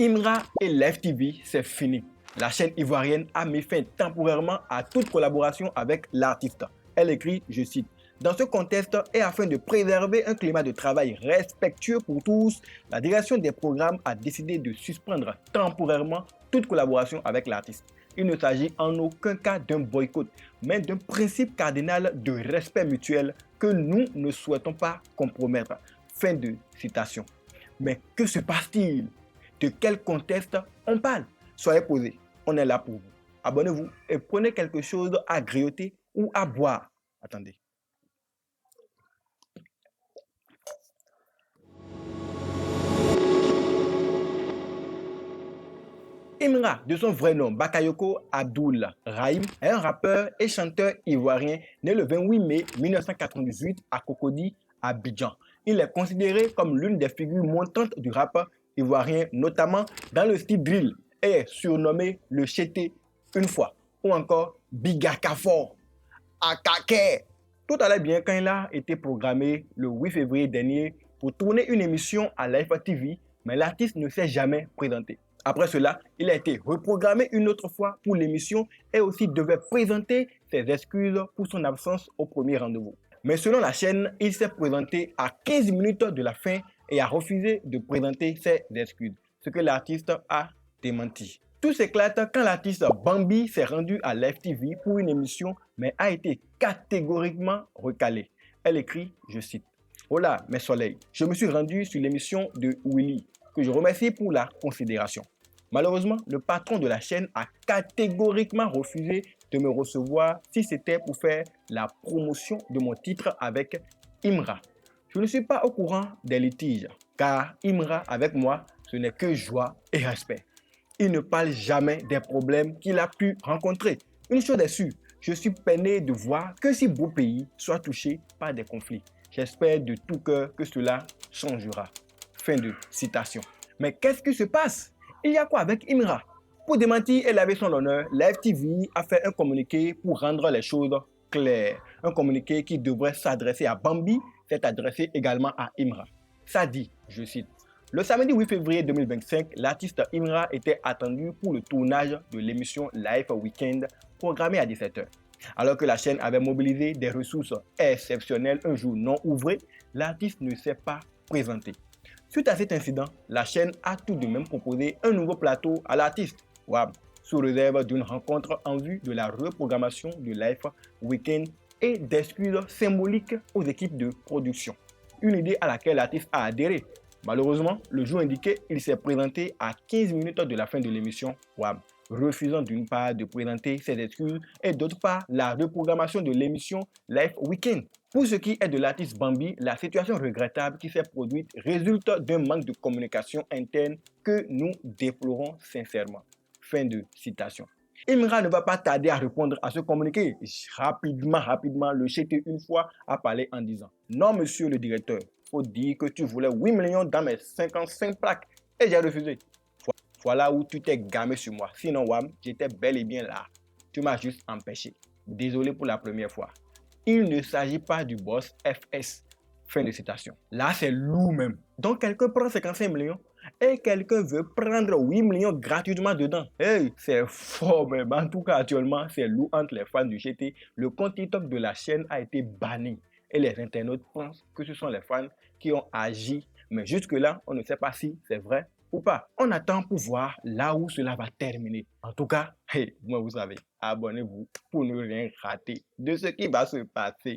Imra et Live TV, c'est fini. La chaîne ivoirienne a mis fin temporairement à toute collaboration avec l'artiste. Elle écrit, je cite, « Dans ce contexte et afin de préserver un climat de travail respectueux pour tous, la direction des programmes a décidé de suspendre temporairement toute collaboration avec l'artiste. Il ne s'agit en aucun cas d'un boycott, mais d'un principe cardinal de respect mutuel que nous ne souhaitons pas compromettre. » Fin de citation. Mais que se passe-t-il? De quel contexte on parle? Soyez posés, on est là pour vous. Abonnez-vous et prenez quelque chose à grignoter ou à boire. Attendez. Imra, de son vrai nom Bakayoko Abdul Rahim, est un rappeur et chanteur ivoirien né le 28 mai 1998 à Cocody, Abidjan. Il est considéré comme l'une des figures montantes du rap ivoirien, notamment dans le style drill, et est surnommé le Chété une fois, ou encore Bigakafor, Akake. Tout allait bien quand il a été programmé le 8 février dernier pour tourner une émission à Live TV, mais l'artiste ne s'est jamais présenté. Après cela, il a été reprogrammé une autre fois pour l'émission et aussi devait présenter ses excuses pour son absence au premier rendez-vous. Mais selon la chaîne, il s'est présenté à 15 minutes de la fin et a refusé de présenter ses excuses, ce que l'artiste a démenti. Tout s'éclate quand l'artiste Bambi s'est rendu à Live TV pour une émission, mais a été catégoriquement recalé. Elle écrit, je cite, « Hola mes soleils, je me suis rendu sur l'émission de Willy, que je remercie pour la considération. Malheureusement, le patron de la chaîne a catégoriquement refusé de me recevoir si c'était pour faire la promotion de mon titre avec Imra. Je ne suis pas au courant des litiges, car Imra avec moi, ce n'est que joie et respect. Il ne parle jamais des problèmes qu'il a pu rencontrer. Une chose est sûre, je suis peiné de voir que si beau pays soit touché par des conflits. J'espère de tout cœur que cela changera. » Fin de citation. Mais qu'est-ce qui se passe? Il y a quoi avec Imra? Pour démentir et laver son honneur, Live TV a fait un communiqué pour rendre les choses claires. Un communiqué qui devrait s'adresser à Bambi, s'est adressé également à Imra. Ça dit, je cite, « Le samedi 8 février 2025, l'artiste Imra était attendu pour le tournage de l'émission Live Weekend programmée à 17h. Alors que la chaîne avait mobilisé des ressources exceptionnelles un jour non ouvré, l'artiste ne s'est pas présenté. Suite à cet incident, la chaîne a tout de même proposé un nouveau plateau à l'artiste, WAB, sous réserve d'une rencontre en vue de la reprogrammation de Live Weekend et d'excuses symboliques aux équipes de production. Une idée à laquelle l'artiste a adhéré. Malheureusement, le jour indiqué, il s'est présenté à 15 minutes de la fin de l'émission WAB, refusant d'une part de présenter ses excuses et d'autre part la reprogrammation de l'émission Live Weekend. Pour ce qui est de l'artiste Bambi, la situation regrettable qui s'est produite résulte d'un manque de communication interne que nous déplorons sincèrement. Fin de citation. Imra ne va pas tarder à répondre à ce communiqué. Rapidement, le Chété une fois a parlé en disant « Non, monsieur le directeur, faut dire que tu voulais 8 millions dans mes 55 plaques et j'ai refusé. Voilà où tu t'es gamé sur moi. Sinon, Wam, j'étais bel et bien là. Tu m'as juste empêché. Désolé pour la première fois. Il ne s'agit pas du boss FS. » Fin de citation. Là, c'est lourd même. Donc, quelqu'un prend 55 millions et quelqu'un veut prendre 8 millions gratuitement dedans. Hey, c'est fort même. En tout cas, actuellement, c'est lourd entre les fans du GT. Le compte TikTok de la chaîne a été banni. Et les internautes pensent que ce sont les fans qui ont agi. Mais jusque-là, on ne sait pas si c'est vrai ou pas. On attend pour voir là où cela va terminer. En tout cas, hey, moi vous savez, abonnez-vous pour ne rien rater de ce qui va se passer.